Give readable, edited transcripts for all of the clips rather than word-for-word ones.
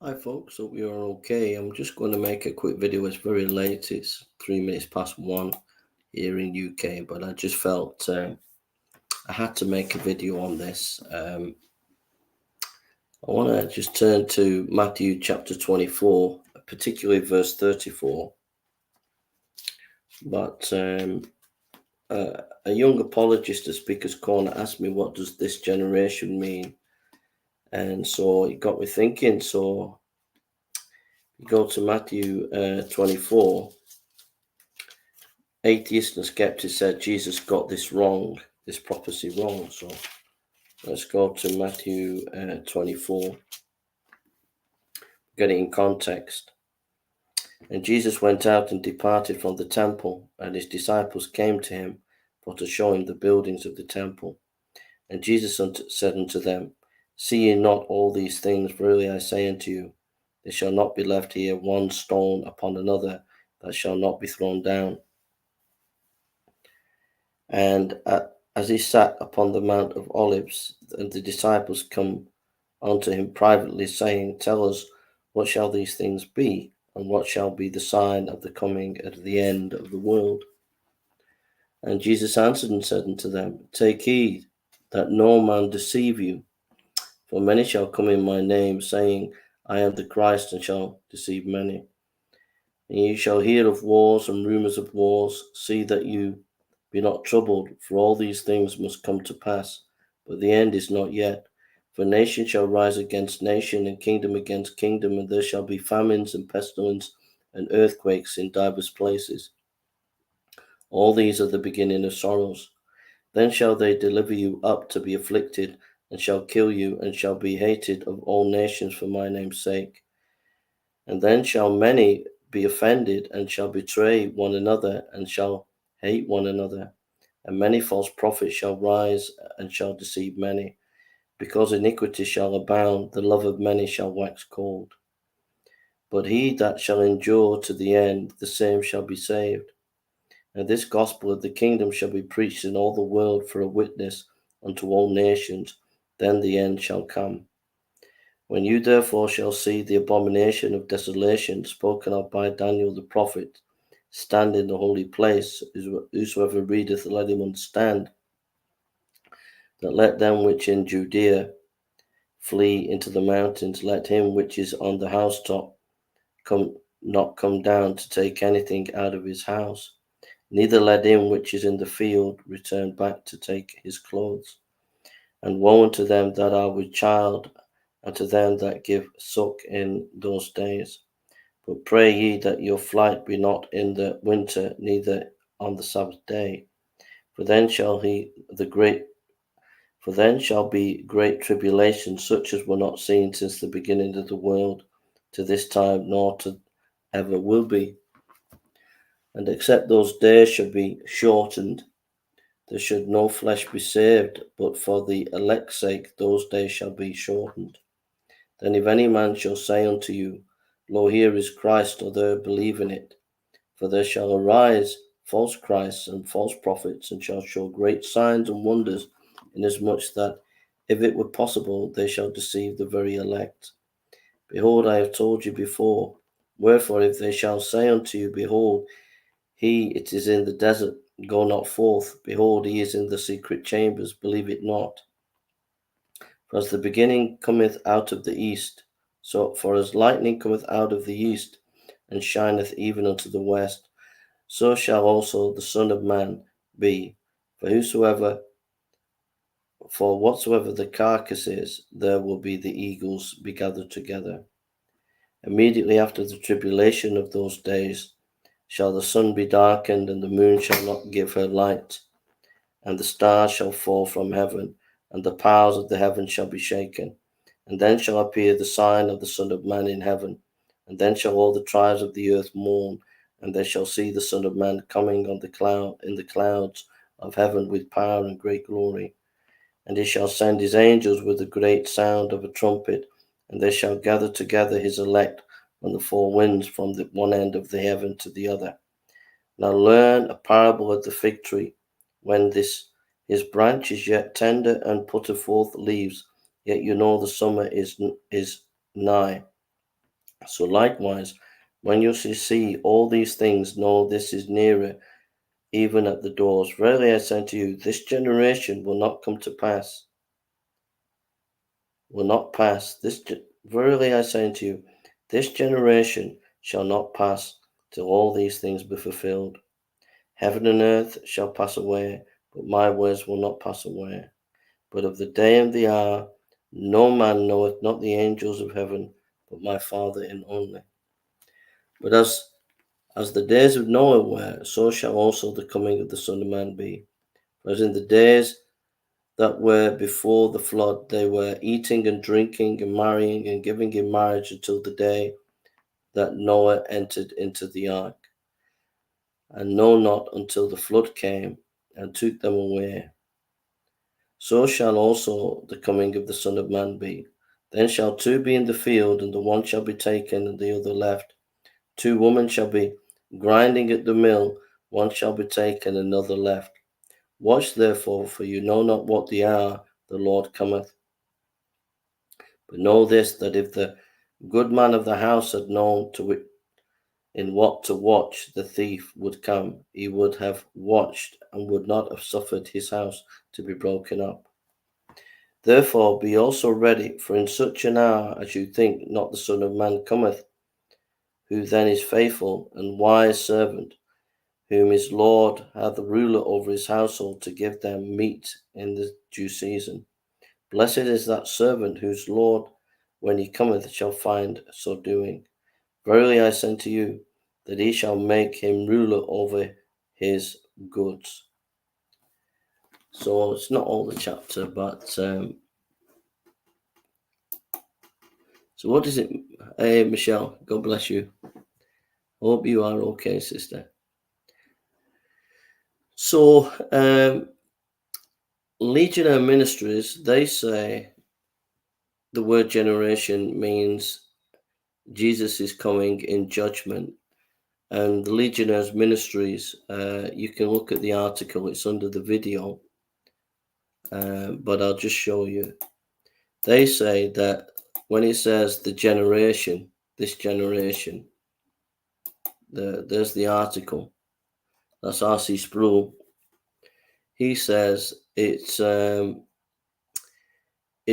Hi folks, hope you're okay. I'm just going to make a quick video. It's very late. It's 3 minutes past 1 here in UK, but I just felt I had to make a video on this. I want to just turn to Matthew chapter 24, particularly verse 34. But a young apologist at Speaker's Corner asked me, what does this generation mean? And so it got me thinking. So you go to Matthew 24. Atheists and skeptics said Jesus got this wrong, this prophecy wrong. So let's go to Matthew 24, get it in context. And Jesus went out and departed from the temple, and his disciples came to him for to show him the buildings of the temple. And Jesus said unto them, See ye not all these things? Verily I say unto you, there shall not be left here one stone upon another that shall not be thrown down. And as he sat upon the Mount of Olives, and the disciples come unto him privately, saying, Tell us, what shall these things be? And what shall be the sign of the coming at the end of the world? And Jesus answered and said unto them, Take heed that no man deceive you. For many shall come in my name, saying, I am the Christ, and shall deceive many. And ye shall hear of wars and rumours of wars. See that you be not troubled, for all these things must come to pass, but the end is not yet. For nation shall rise against nation, and kingdom against kingdom, and there shall be famines and pestilence and earthquakes in divers places. All these are the beginning of sorrows. Then shall they deliver you up to be afflicted, and shall kill you, and shall be hated of all nations for my name's sake. And then shall many be offended, and shall betray one another, and shall hate one another. And many false prophets shall rise, and shall deceive many. Because iniquity shall abound, the love of many shall wax cold. But he that shall endure to the end, the same shall be saved. And this gospel of the kingdom shall be preached in all the world for a witness unto all nations, then the end shall come. When you therefore shall see the abomination of desolation spoken of by Daniel the prophet stand in the holy place, whosoever readeth, let him understand, that let them which in Judea flee into the mountains, let him which is on the housetop not come down to take anything out of his house, neither let him which is in the field return back to take his clothes. And woe unto them that are with child, and to them that give suck in those days. But pray ye that your flight be not in the winter, neither on the Sabbath day, for then shall be great tribulation, such as were not seen since the beginning of the world to this time, nor to ever will be. And except those days should be shortened, there should no flesh be saved, but for the elect's sake those days shall be shortened. Then if any man shall say unto you, Lo, here is Christ, or there, believe in it. For there shall arise false Christs and false prophets, and shall show great signs and wonders, inasmuch that, if it were possible, they shall deceive the very elect. Behold, I have told you before. Wherefore, if they shall say unto you, Behold, it is in the desert, go not forth. Behold, he is in the secret chambers, believe it not. For as the beginning cometh out of the east, for as lightning cometh out of the east, and shineth even unto the west, so shall also the Son of Man be. For whatsoever the carcass is, there will be the eagles be gathered together. Immediately after the tribulation of those days shall the sun be darkened, and the moon shall not give her light, and the stars shall fall from heaven, and the powers of the heavens shall be shaken. And then shall appear the sign of the Son of Man in heaven. And then shall all the tribes of the earth mourn, and they shall see the Son of Man coming in the clouds of heaven with power and great glory. And he shall send his angels with a great sound of a trumpet, and they shall gather together his elect from the four winds, from the one end of the heaven to the other. Now learn a parable of the fig tree. When his branch is yet tender and putteth forth leaves, yet you know the summer is nigh. So likewise, when you see all these things, know this is nearer, even at the doors. Verily I say to you, this generation will not come to pass. Will not pass. Verily I say unto you, this generation shall not pass till all these things be fulfilled. Heaven and earth shall pass away, but my words will not pass away. But of the day and the hour no man knoweth, not the angels of heaven, but my Father in only. But as the days of Noah were, so shall also the coming of the Son of Man be. As in the days that were before the flood, they were eating and drinking and marrying and giving in marriage until the day that Noah entered into the ark, and know not until the flood came and took them away. So shall also the coming of the Son of Man be. Then shall two be in the field, and the one shall be taken and the other left. Two women shall be grinding at the mill, one shall be taken, another left. Watch therefore, for you know not what the hour the Lord cometh. But know this, that if the good man of the house had known in what to watch the thief would come, he would have watched and would not have suffered his house to be broken up. Therefore be also ready, for in such an hour as you think not the Son of Man cometh, who then is faithful and wise servant, whom his Lord hath ruler over his household to give them meat in the due season. Blessed is that servant whose Lord, when he cometh, shall find so doing. Verily I say to you, that he shall make him ruler over his goods. So it's not all the chapter, but so what is it? Hey, Michelle, God bless you. Hope you are okay, sister. So, Legionnaire Ministries, they say the word generation means Jesus is coming in judgment. And the Legionnaires Ministries, you can look at the article, it's under the video, but I'll just show you. They say that when it says the generation, this generation, there's the article. That's R.C. Sproul. He says it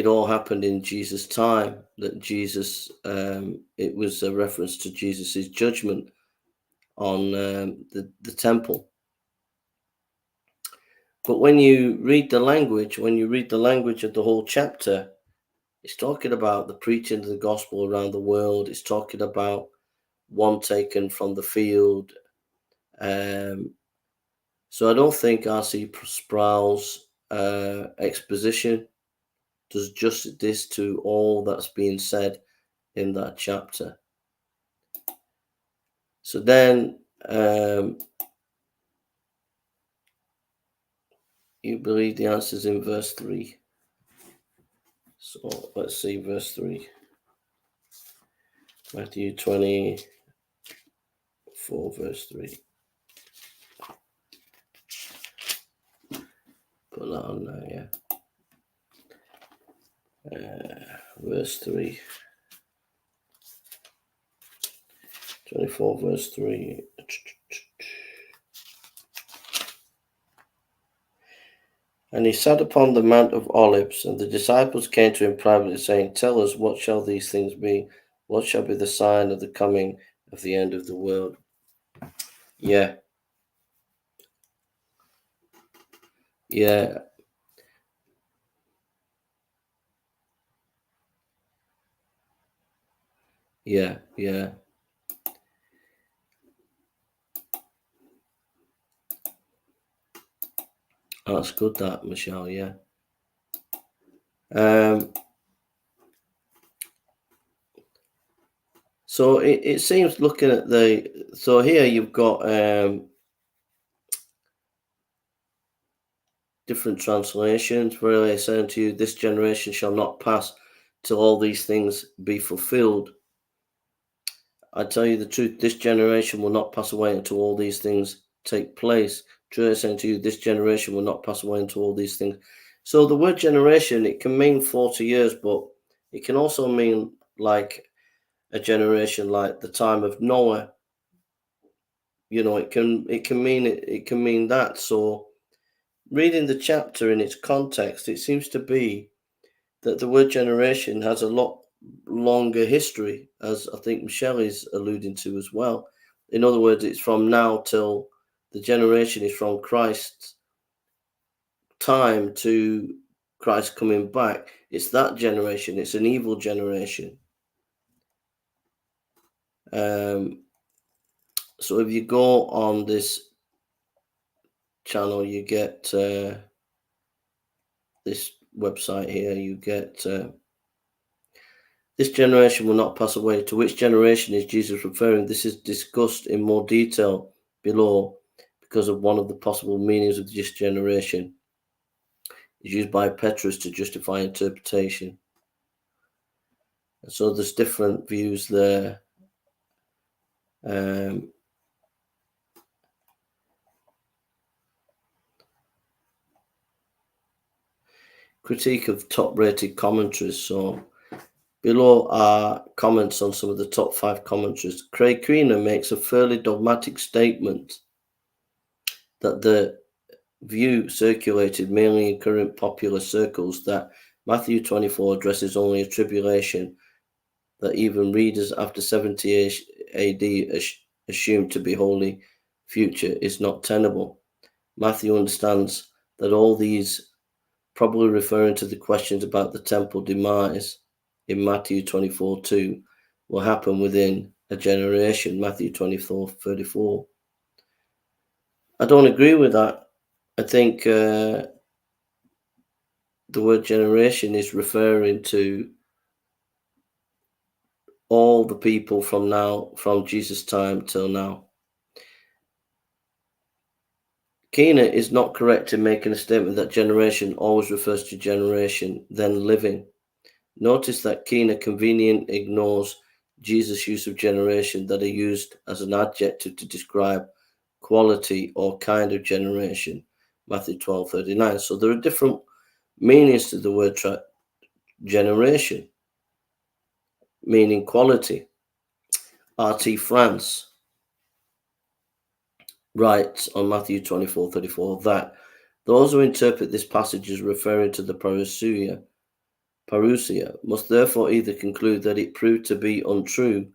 all happened in Jesus' time, that Jesus, it was a reference to Jesus' judgment on the temple. But when you read the language of the whole chapter, it's talking about the preaching of the gospel around the world. It's talking about one taken from the field. So I don't think R.C. Sproul's exposition does justice to all that's being said in that chapter. So then you believe the answer is in verse 3. So let's see verse 3. Matthew 24, verse 3. Put that on there, yeah. Verse 3. 24, verse 3. And he sat upon the Mount of Olives, and the disciples came to him privately, saying, Tell us, what shall these things be? What shall be the sign of the coming of the end of the world? Yeah. Yeah. Yeah. Yeah. That's good, that, Michelle, yeah. So it seems, looking at so here you've got different translations. Verily I say unto you, this generation shall not pass till all these things be fulfilled. I tell you the truth, this generation will not pass away until all these things take place. Truly I say unto you, this generation will not pass away until all these things. So the word generation, it can mean 40 years, but it can also mean like a generation like the time of Noah. It can mean that. So reading the chapter in its context, it seems to be that the word generation has a lot longer history, as I think Michelle is alluding to as well. In other words, it's from now till the generation is from Christ's time to Christ coming back. It's that generation. It's an evil generation. So if you go on this channel, you get this website here, you get this generation will not pass away. To which generation is Jesus referring? This is discussed in more detail below because of one of the possible meanings of this generation is used by Petrus to justify interpretation. And so there's different views there. Critique of top-rated commentaries. So below are comments on some of the top 5 commentaries. Craig Keener makes a fairly dogmatic statement that the view circulated mainly in current popular circles that Matthew 24 addresses only a tribulation that even readers after 70 AD assumed to be wholly future is not tenable. Matthew understands that all these, probably referring to the questions about the temple demise in Matthew 24:2, will happen within a generation, Matthew 24:34. I don't agree with that. I think the word generation is referring to all the people from Jesus' time till now. Keener is not correct in making a statement that generation always refers to generation, then living. Notice that Keener conveniently ignores Jesus' use of generation that are used as an adjective to describe quality or kind of generation, Matthew 12:39. So there are different meanings to the word generation, meaning quality. R.T. France writes on Matthew 24:34 that those who interpret this passage as referring to the parousia must therefore either conclude that it proved to be untrue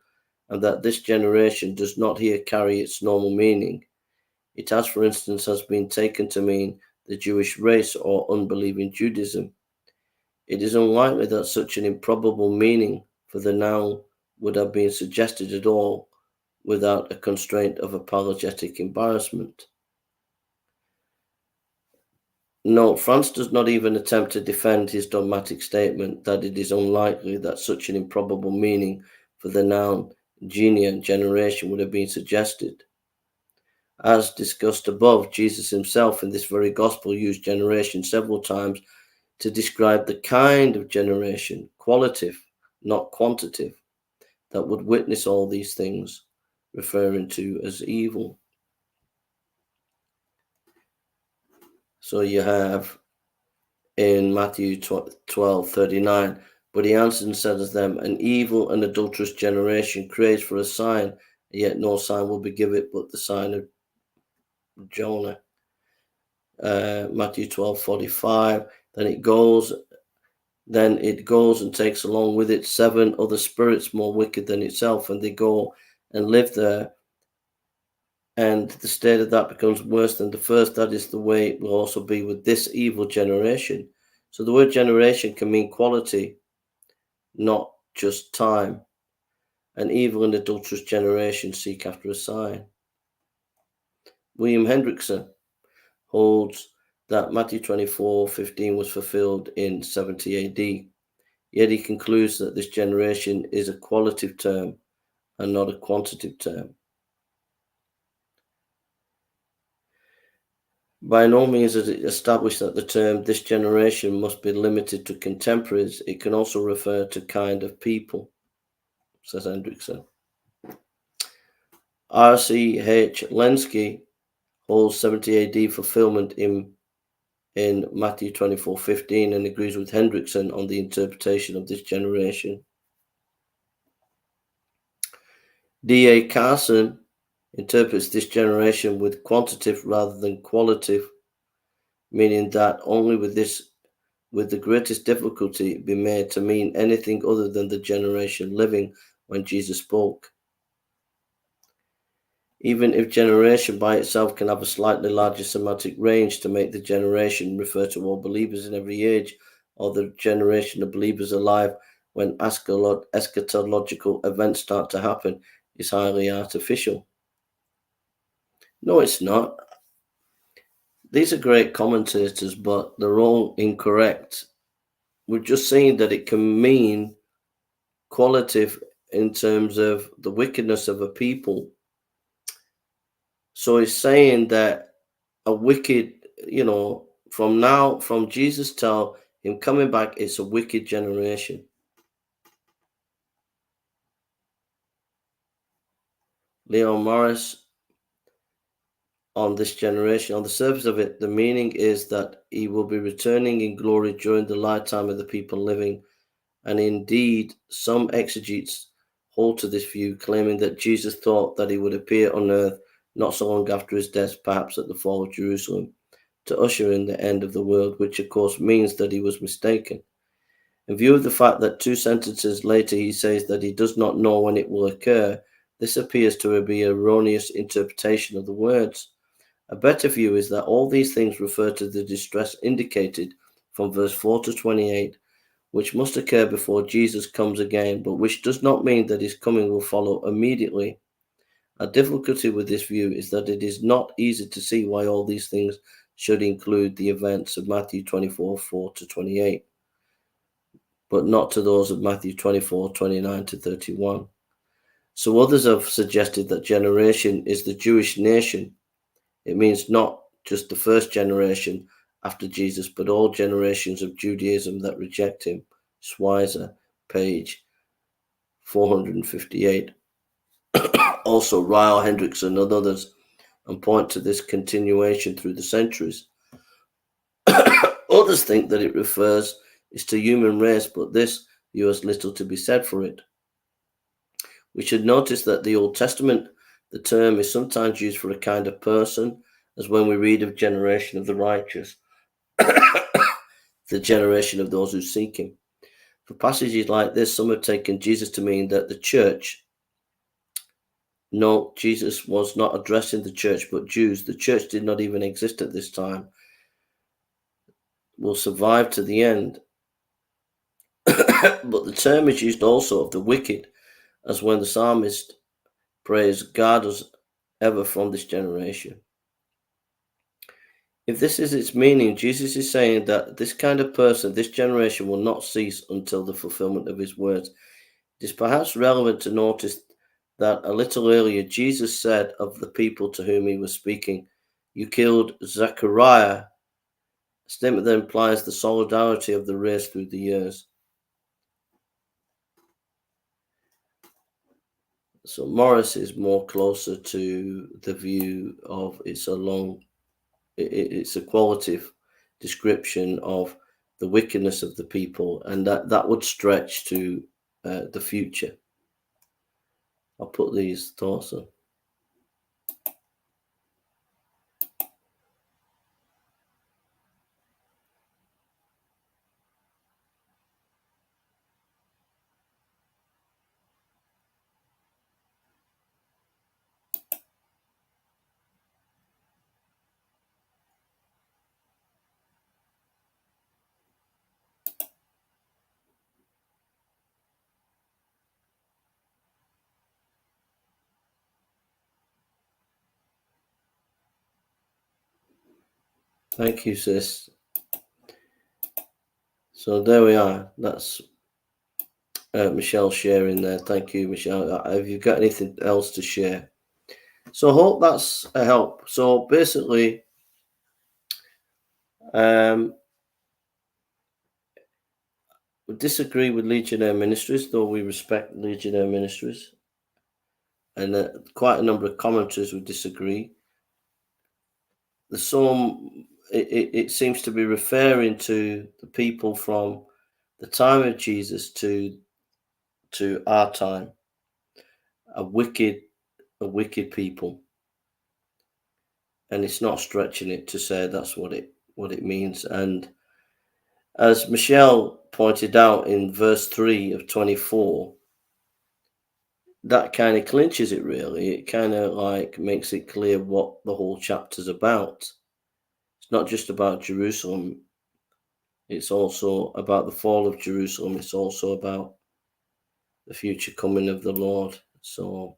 and that this generation does not here carry its normal meaning. It has, for instance, has been taken to mean the Jewish race or unbelieving Judaism. It is unlikely that such an improbable meaning for the noun would have been suggested at all without a constraint of apologetic embarrassment. No, France does not even attempt to defend his dogmatic statement that it is unlikely that such an improbable meaning for the noun generation would have been suggested. As discussed above, Jesus himself in this very gospel used generation several times to describe the kind of generation, qualitative, not quantitative, that would witness all these things, referring to as evil. So you have in Matthew 12:39, but he answered and said to them, an evil and adulterous generation craves for a sign, yet no sign will be given but the sign of Jonah. Matthew 12:45, then it goes and takes along with it 7 other spirits more wicked than itself, and they go and live there. And the state of that becomes worse than the first. That is the way it will also be with this evil generation. So the word generation can mean quality, not just time. An evil and adulterous generation seek after a sign. William Hendrickson holds that Matthew 24:15 was fulfilled in 70 AD. Yet he concludes that this generation is a qualitative term and not a quantitative term. By no means is it established that the term this generation must be limited to contemporaries. It can also refer to kind of people, says Hendrickson. R.C.H. Lenski holds 70 AD fulfillment in Matthew 24:15 and agrees with Hendrickson on the interpretation of this generation. D.A. Carson interprets this generation with quantitative rather than qualitative, meaning that only with the greatest difficulty be made to mean anything other than the generation living when Jesus spoke. Even if generation by itself can have a slightly larger semantic range to make the generation refer to all believers in every age, or the generation of believers alive when eschatological events start to happen, is highly artificial. No, it's not. These are great commentators, but they're all incorrect. We're just saying that it can mean qualitative in terms of the wickedness of a people. So it's saying that a wicked, from Jesus till him coming back, it's a wicked generation. Leon Morris on this generation, on the surface of it, the meaning is that he will be returning in glory during the lifetime of the people living. And indeed, some exegetes hold to this view, claiming that Jesus thought that he would appear on earth not so long after his death, perhaps at the fall of Jerusalem, to usher in the end of the world, which of course means that he was mistaken. In view of the fact that 2 sentences later he says that he does not know when it will occur, this appears to be an erroneous interpretation of the words. A better view is that all these things refer to the distress indicated from verse 4 to 28, which must occur before Jesus comes again, but which does not mean that his coming will follow immediately. A difficulty with this view is that it is not easy to see why all these things should include the events of Matthew 24, 4 to 28, but not to those of Matthew 24, 29 to 31. So others have suggested that generation is the Jewish nation. It means not just the first generation after Jesus, but all generations of Judaism that reject him. Schweizer, page 458. Also, Ryle, Hendrickson, and others, and point to this continuation through the centuries. Others think that it refers is to human race, but this view has little to be said for it. We should notice that the Old Testament, the term is sometimes used for a kind of person, as when we read of generation of the righteous, the generation of those who seek him. For passages like this, some have taken Jesus to mean that the church. No, Jesus was not addressing the church, but Jews. The church did not even exist at this time. Will survive to the end. But the term is used also of the wicked, as when the psalmist prays, "Guard us ever from this generation." If this is its meaning, Jesus is saying that this kind of person, this generation, will not cease until the fulfillment of his words. It is perhaps relevant to notice that a little earlier Jesus said of the people to whom he was speaking, "You killed Zechariah," a statement that implies the solidarity of the race through the years. So Morris is more closer to the view of it's a qualitative description of the wickedness of the people, and that would stretch to the future. I'll put these thoughts on. Thank you, sis. So there we are. That's Michelle sharing there. Thank you, Michelle. Have you got anything else to share? So I hope that's a help. So basically, we disagree with Legionnaire Ministries, though we respect Legionnaire Ministries. And quite a number of commentators would disagree. The psalm, it seems to be referring to the people from the time of Jesus to our time. a wicked people. And it's not stretching it to say that's what it means. And as Michelle pointed out in verse 3 of 24, that kind of clinches it, really. It kind of like makes it clear what the whole chapter's about. It's not just about Jerusalem. It's also about the fall of Jerusalem. It's also about the future coming of the Lord. So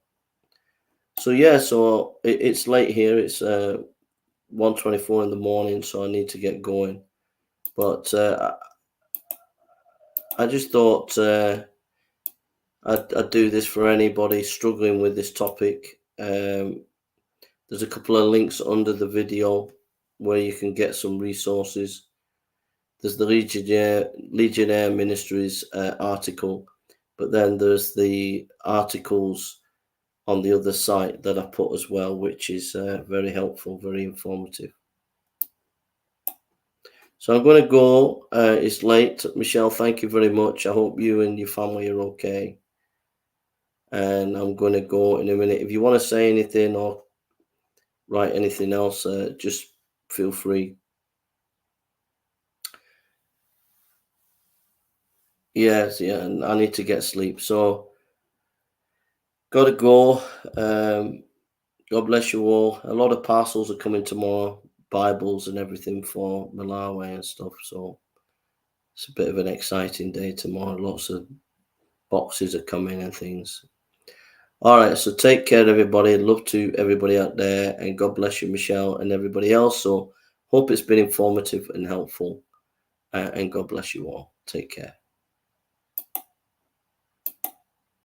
it's late here. It's 1:24 in the morning, so I need to get going. But I just thought I'd do this for anybody struggling with this topic. There's a couple of links under the video where you can get some resources. There's the Legionnaire Ministries article, but then there's the articles on the other site that I put as well, which is very helpful, very informative. So I'm going to go. It's late. Michelle, thank you very much. I hope you and your family are okay. And I'm going to go in a minute. If you want to say anything or write anything else, just feel free. Yes, yeah, and I need to get sleep. So, got to go. God bless you all. A lot of parcels are coming tomorrow, Bibles and everything for Malawi and stuff. So, it's a bit of an exciting day tomorrow. Lots of boxes are coming and things. All right, so take care, everybody. Love to everybody out there, and God bless you, Michelle, and everybody else. So, hope it's been informative and helpful, and God bless you all. Take care.